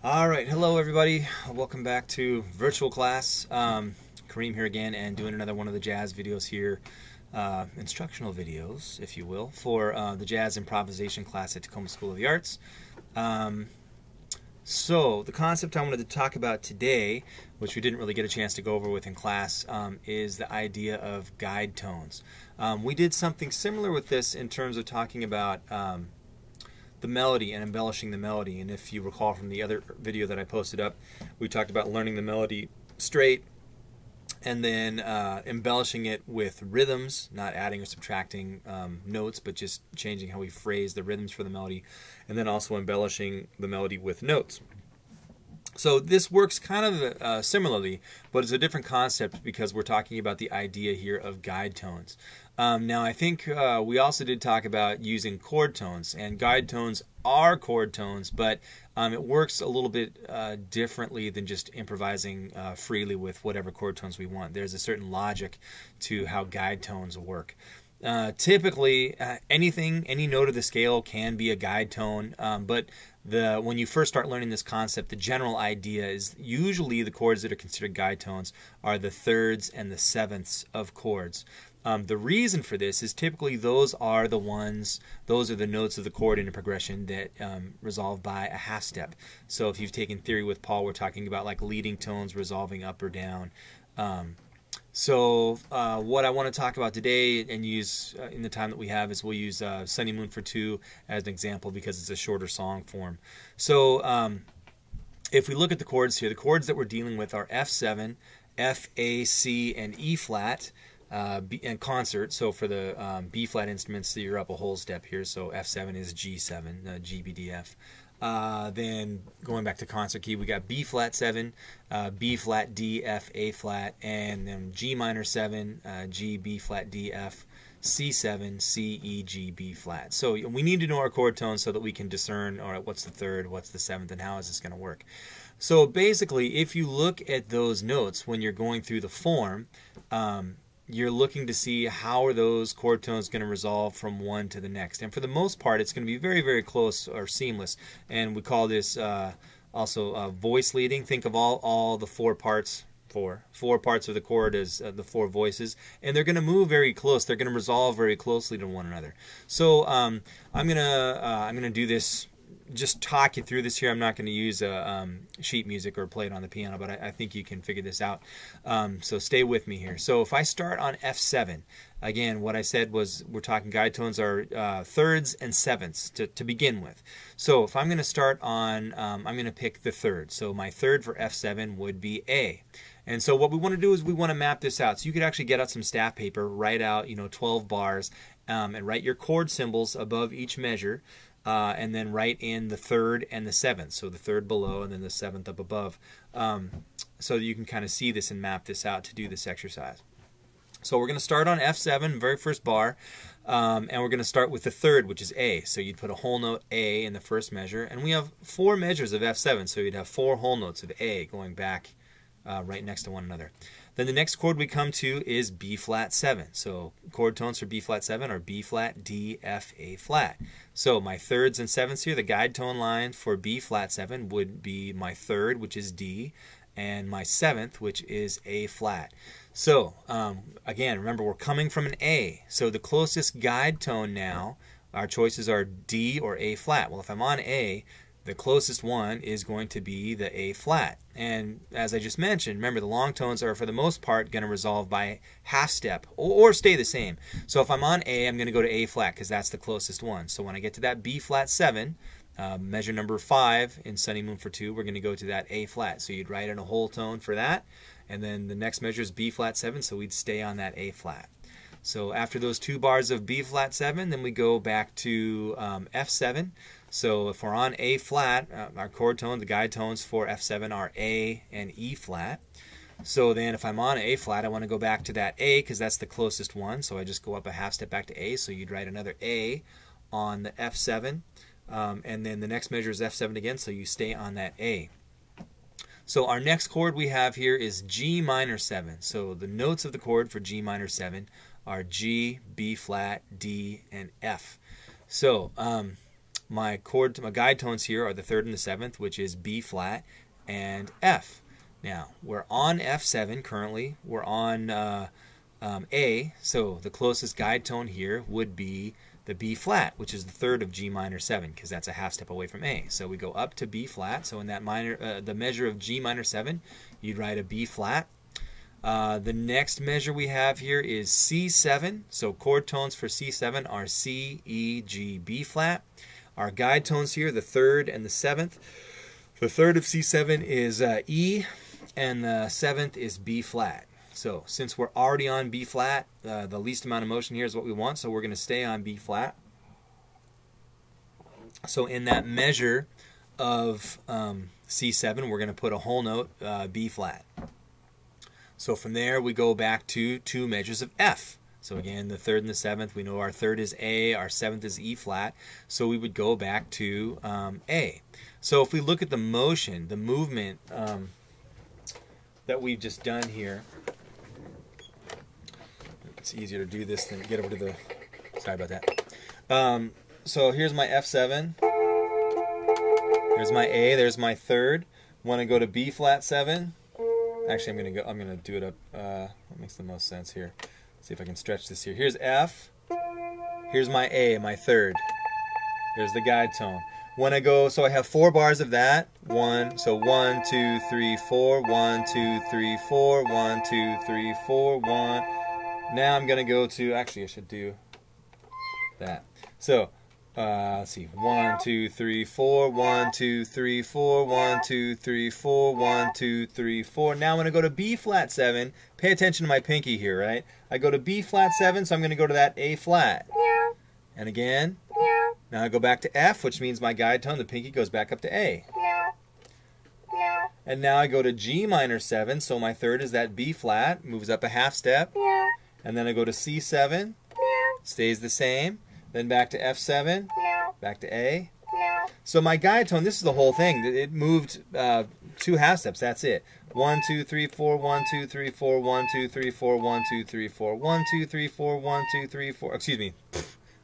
All right, hello everybody. Welcome back to virtual class. Kareem here again, and doing another one of the jazz videos here, instructional videos, if you will, for the jazz improvisation class at Tacoma School of the Arts. So the concept I wanted to talk about today, which we didn't really get a chance to go over with in class, is the idea of guide tones. We did something similar with this in terms of talking about the melody and embellishing the melody. And if you recall from the other video that I posted up, we talked about learning the melody straight and then embellishing it with rhythms, not adding or subtracting notes, but just changing how we phrase the rhythms for the melody, and then also embellishing the melody with notes. So this works kind of similarly, but it's a different concept because we're talking about the idea here of guide tones. Now I think we also did talk about using chord tones, and guide tones are chord tones, but it works a little bit differently than just improvising freely with whatever chord tones we want. There's a certain logic to how guide tones work. Typically, any note of the scale can be a guide tone, but when you first start learning this concept, the general idea is usually the chords that are considered guide tones are the thirds and the sevenths of chords. The reason for this is typically those are the notes of the chord in a progression that resolve by a half step. So if you've taken theory with Paul, we're talking about like leading tones resolving up or down. So what I want to talk about today and use in the time that we have is we'll use Sunny Moon for Two as an example because it's a shorter song form. So if we look at the chords here, the chords that we're dealing with are F7, F, A, C, and E flat. And concert, so for the B flat instruments, so you're up a whole step here, so F7 is G7, G, B, D, F. Then going back to concert key, we got B flat 7, B flat, D, F, A flat, and then G minor 7, G, B flat, D, F, C7, C, E, G, B flat. So we need to know our chord tones so that we can discern, all right, what's the third, what's the seventh, and how is this going to work. So basically, if you look at those notes when you're going through the form, you're looking to see how are those chord tones going to resolve from one to the next. And for the most part, it's going to be very, very close or seamless. And we call this also voice leading. Think of all the four parts of the chord as the four voices, and they're going to move very close. They're going to resolve very closely to one another. So I'm gonna do this. Just talk you through this here. I'm not going to use sheet music or play it on the piano, but I think you can figure this out. So stay with me here. So if I start on F7, again, what I said was we're talking guide tones are thirds and sevenths to begin with. So if I'm going to start on, I'm going to pick the third. So my third for F7 would be A. And so what we want to do is we want to map this out. So you could actually get out some staff paper, write out 12 bars, and write your chord symbols above each measure. And then write in the third and the seventh, so the third below and then the seventh up above, so that you can kind of see this and map this out to do this exercise. So we're going to start on F7, very first bar, and we're going to start with the third, which is A. So you'd put a whole note A in the first measure, and we have 4 measures of F7, so you'd have 4 whole notes of A going back right next to one another. Then the next chord we come to is B flat 7. So chord tones for B flat 7 are B flat, D, F, A flat. So my thirds and sevenths here, the guide tone line for B flat 7 would be my third, which is D, and my seventh, which is A flat. So again, remember we're coming from an A. So the closest guide tone now, our choices are D or A flat. Well, if I'm on A, the closest one is going to be the A flat. And as I just mentioned, remember the long tones are for the most part going to resolve by half step or stay the same. So if I'm on A, I'm going to go to A flat because that's the closest one. So when I get to that B flat 7, measure number 5 in Sunny Moon for Two, we're going to go to that A flat. So you'd write in a whole tone for that. And then the next measure is B flat 7, so we'd stay on that A flat. So after those 2 bars of B flat 7, then we go back to F7. So if we're on A flat, our chord tone, the guide tones for F7 are A and E flat. So then if I'm on A flat, I want to go back to that A because that's the closest one. So I just go up a half step back to A. So you'd write another A on the F7. And then the next measure is F7 again, so you stay on that A. So our next chord we have here is G minor 7. So the notes of the chord for G minor 7 are G, B flat, D, and F. So my guide tones here are the 3rd and the 7th, which is B flat and F. Now, we're on F7 currently. We're on A, so the closest guide tone here would be the B flat, which is the 3rd of G minor 7, because that's a half step away from A. So we go up to B flat. So in that the measure of G minor 7, you'd write a B flat. The next measure we have here is C7. So chord tones for C7 are C, E, G, B flat. Our guide tones here, the 3rd and the 7th. The 3rd of C7 is E, and the 7th is B flat. So since we're already on B flat, the least amount of motion here is what we want, so we're going to stay on B flat. So in that measure of C7, we're going to put a whole note B flat. So from there we go back to 2 measures of F. So again, the 3rd and the 7th, we know our 3rd is A, our 7th is E flat, so we would go back to A. So if we look at the motion, the movement that we've just done here, it's easier to do this than get over to the, sorry about that. So here's my F7, here's my A, there's my 3rd. Want to go to B flat 7. Actually, I'm gonna do it up. What makes the most sense here? Let's see if I can stretch this here. Here's F. Here's my A, my 3rd. There's the guide tone. When I go, so I have 4 bars of that. 1, so 1, 2, 3, 4. 1, 2, 3, 4. 1, 2, 3, 4. 1. Now I'm gonna go to. Actually, I should do that. So. Let's see. 1, 2, 3, 4. 1, 2, 3, 4. 1, 2, 3, 4. 1, 2, 3, 4. Now I'm going to go to B flat 7. Pay attention to my pinky here, right? I go to B flat 7, so I'm going to go to that A flat. And again. Now I go back to F, which means my guide tone, the pinky, goes back up to A. And now I go to G minor 7, so my 3rd is that B flat, moves up a half step. And then I go to C7, stays the same. Then back to F7, back to A. So my guide tone, this is the whole thing. It moved 2 half steps, that's it. 1, 2, 3, 4, 1, 2, 3, 4, 1, 2, 3, 4, 1, 2, 3, 4, 1, 2, 3, 4, 1, 2, 3, 4. Excuse me,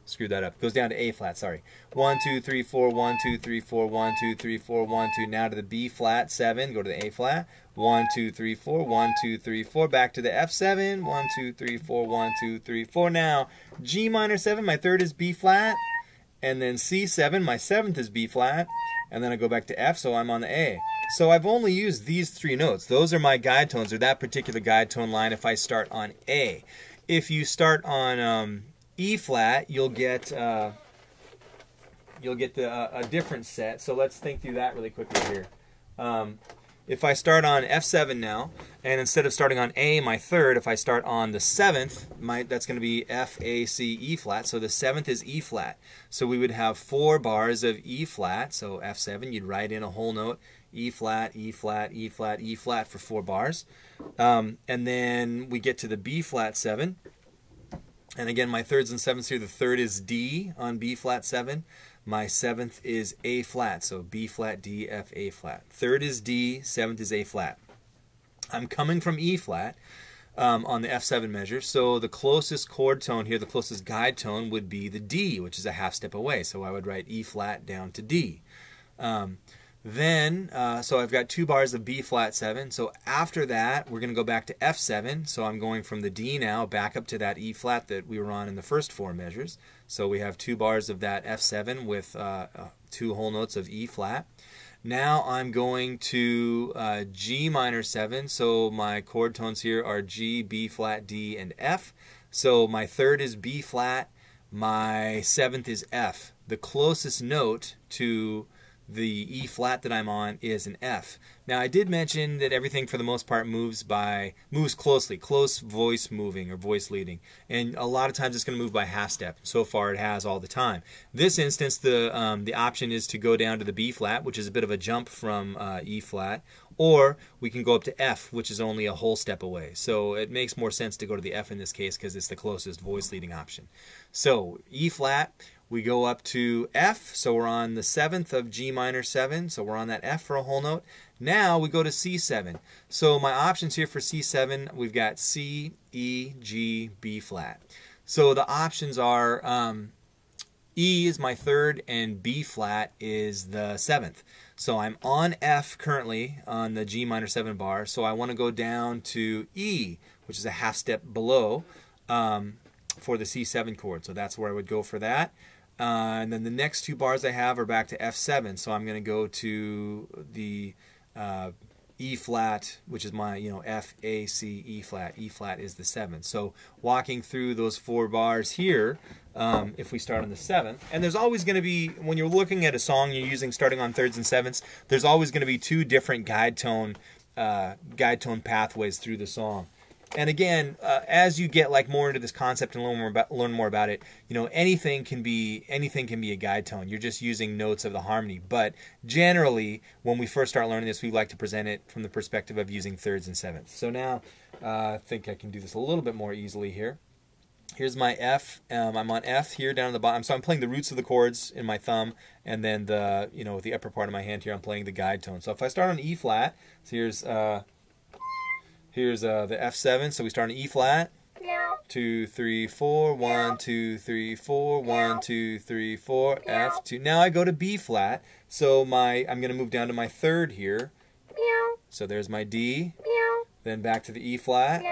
screwed that up. Goes down to A flat, sorry. 1, 2, 3, 4, 1, 2, 3, 4, 1, 2, 3, 4, 1, 2. Now to the B flat 7, go to the A flat. 1, 2, 3, 4, 1, 2, 3, 4. Back to the F7. 1, 2, 3, 4, 1, 2, 3, 4. Now G minor 7, my 3rd is B flat, and then C7, my 7th is B flat, and then I go back to F, so I'm on the A. So I've only used these 3 notes. Those are my guide tones, or that particular guide tone line if I start on A. If you start on E flat, you'll get a different set. So let's think through that really quickly here. If I start on F7 now, and instead of starting on A, my 3rd, if I start on the 7th, that's going to be F, A, C, E flat. So the 7th is E flat. So we would have 4 bars of E flat. So F7, you'd write in a whole note, E flat, E flat, E flat, E flat for 4 bars. And then we get to the B flat 7. And again, my 3rds and 7ths here, the 3rd is D on B flat 7. My 7th is A flat, so B flat, D, F, A flat. 3rd is D, 7th is A flat. I'm coming from E flat on the F7 measure, so the closest chord tone here, the closest guide tone would be the D, which is a half step away. So I would write E flat down to D. So I've got 2 bars of B flat 7. So after that, we're going to go back to F7. So I'm going from the D now back up to that E flat that we were on in the first 4 measures. So we have 2 bars of that F7 with 2 whole notes of E flat. Now I'm going to G minor 7. So my chord tones here are G, B flat, D, and F. So my 3rd is B flat. My 7th is F. The closest note to the E flat that I'm on is an F. Now I did mention that everything for the most part moves closely, close voice moving or voice leading, and a lot of times it's going to move by half step. So far it has all the time. This instance the option is to go down to the B flat, which is a bit of a jump from E flat, or we can go up to F, which is only a whole step away. So it makes more sense to go to the F in this case because it's the closest voice leading option. So E flat, we go up to F, so we're on the 7th of G minor 7, so we're on that F for a whole note. Now we go to C7. So my options here for C7, we've got C, E, G, B flat. So the options are E is my third, and B flat is the seventh. So I'm on F currently on the G minor 7 bar, so I want to go down to E, which is a half step below, for the C7 chord. So that's where I would go for that. And then the next two bars I have are back to F7, so I'm going to go to the E flat, which is my, F, A, C, E flat. E flat is the 7th. So walking through those 4 bars here, if we start on the 7th, and there's always going to be, when you're looking at a song you're using starting on 3rds and 7ths, there's always going to be 2 different guide tone pathways through the song. And again, as you get more into this concept and learn more about it, anything can be a guide tone. You're just using notes of the harmony. But generally, when we first start learning this, we like to present it from the perspective of using 3rds and 7ths. So now, I think I can do this a little bit more easily here. Here's my F. I'm on F here down at the bottom. So I'm playing the roots of the chords in my thumb, and then with the upper part of my hand here, I'm playing the guide tone. So if I start on E flat, so here's the F7, so we start on E flat. 2, 3, 4, 1, 2, 3, 4, 1, 2, 3, 4, F2. Now I go to B flat, so I'm going to move down to my 3rd here. So there's my D, then back to the E flat.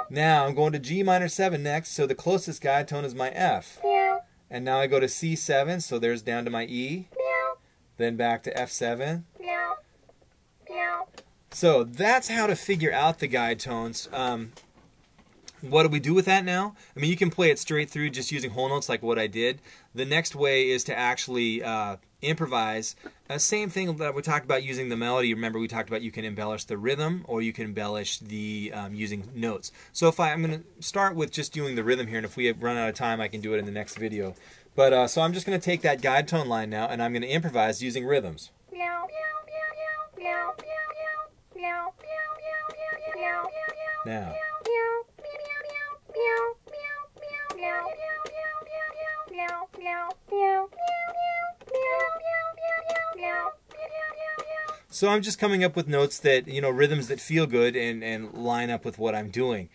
Now I'm going to G minor 7 next, so the closest guide tone is my F. And now I go to C7, so there's down to my E, then back to F7. So that's how to figure out the guide tones. What do we do with that now? I mean, you can play it straight through just using whole notes like what I did. The next way is to actually improvise. Same thing that we talked about using the melody. Remember, we talked about you can embellish the rhythm or you can embellish the using notes. So I'm going to start with just doing the rhythm here, and if we have run out of time, I can do it in the next video. But so I'm just going to take that guide tone line now, and I'm going to improvise using rhythms. Now. So I'm just coming up with notes that, rhythms that feel good and line up with what I'm doing.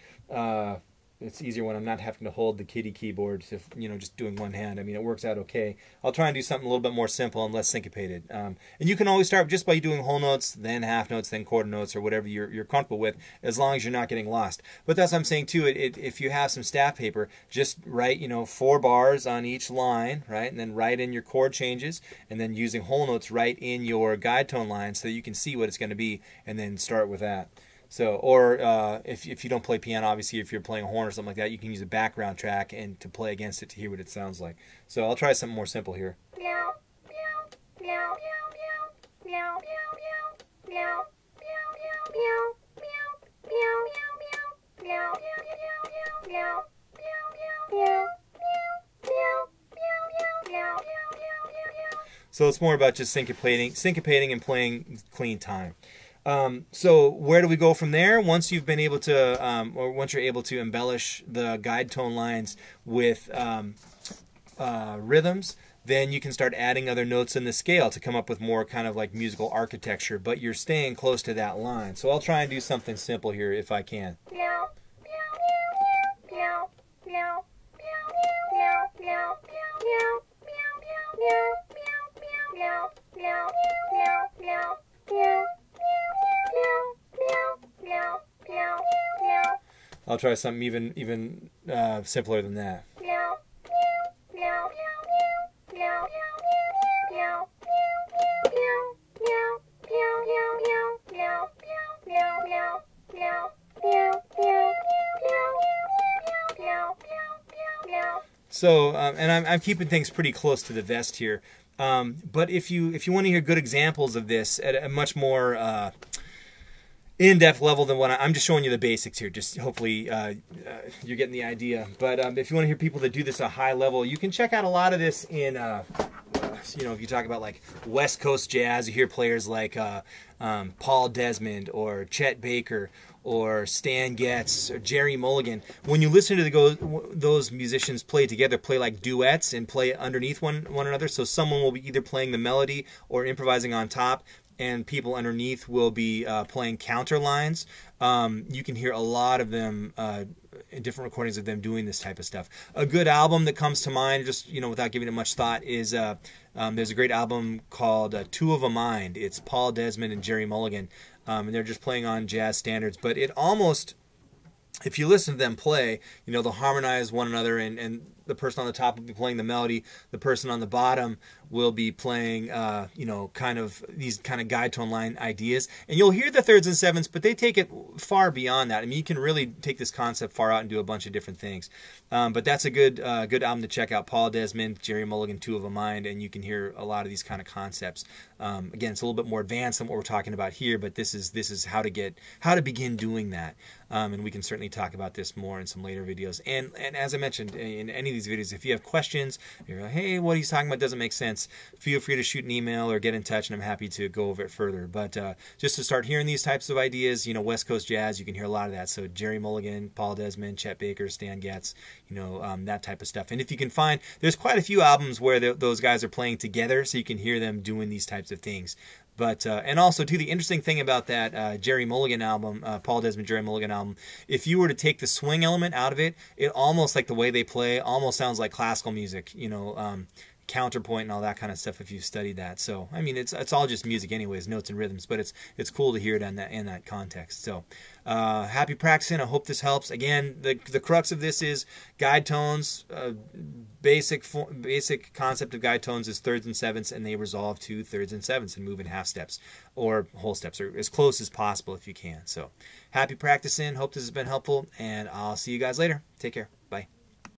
It's easier when I'm not having to hold the kiddie keyboard, just doing one hand. I mean, it works out okay. I'll try and do something a little bit more simple and less syncopated. And you can always start just by doing whole notes, then half notes, then quarter notes, or whatever you're comfortable with, as long as you're not getting lost. But that's what I'm saying too. If you have some staff paper, just write 4 bars on each line, right, and then write in your chord changes, and then using whole notes, write in your guide tone line so that you can see what it's going to be, and then start with that. So, or if you don't play piano, obviously, if you're playing a horn or something like that, you can use a background track and to play against it to hear what it sounds like. So I'll try something more simple here. So it's more about just syncopating and playing clean time. So where do we go from there? Once you've been able to, or once you're able to embellish the guide tone lines with rhythms, then you can start adding other notes in the scale to come up with more kind of like musical architecture, but you're staying close to that line. So I'll try and do something simple here if I can. I'll try something even simpler than that. So, and I'm keeping things pretty close to the vest here. But if you want to hear good examples of this at a much more in-depth level than what I'm just showing you the basics here. Just hopefully you're getting the idea. But if you want to hear people that do this at a high level, you can check out a lot of this in, if you talk about like West Coast jazz, you hear players like Paul Desmond or Chet Baker or Stan Getz or Jerry Mulligan. When you listen to those musicians play together, play like duets and play underneath one another, so someone will be either playing the melody or improvising on top, and people underneath will be playing counter lines. You can hear a lot of them in different recordings of them doing this type of stuff. A good album that comes to mind, just without giving it much thought, is there's a great album called Two of a Mind. It's Paul Desmond and Jerry Mulligan, and they're just playing on jazz standards. But it almost, if you listen to them play, they'll harmonize one another, and the person on the top will be playing the melody, the person on the bottom will be playing, kind of these kind of guide tone line ideas. And you'll hear the thirds and sevenths, but they take it far beyond that. I mean, you can really take this concept far out and do a bunch of different things. But that's a good album to check out. Paul Desmond, Jerry Mulligan, Two of a Mind, and you can hear a lot of these kind of concepts. Again, it's a little bit more advanced than what we're talking about here, but this is how to begin doing that. And we can certainly talk about this more in some later videos. And as I mentioned in any of these videos, if you have questions, if you're like, hey, what he's talking about doesn't make sense, feel free to shoot an email or get in touch, and I'm happy to go over it further. But just to start hearing these types of ideas, West Coast jazz, you can hear a lot of that. So Jerry Mulligan, Paul Desmond, Chet Baker, Stan Getz, that type of stuff. And if you can find, there's quite a few albums where those guys are playing together, so you can hear them doing these types of things. But and also too, the interesting thing about that Jerry Mulligan album, Paul Desmond Jerry Mulligan album, if you were to take the swing element out of it, it almost, like the way they play, almost sounds like classical music, counterpoint and all that kind of stuff if you study that. So I mean, it's all just music anyways, notes and rhythms, but it's cool to hear it in that context. So happy practicing. I hope this helps. Again, the crux of this is guide tones. Basic concept of guide tones is thirds and sevenths, and they resolve to thirds and sevenths and move in half steps or whole steps, or as close as possible if you can. So happy practicing. Hope this has been helpful, and I'll see you guys later. Take care.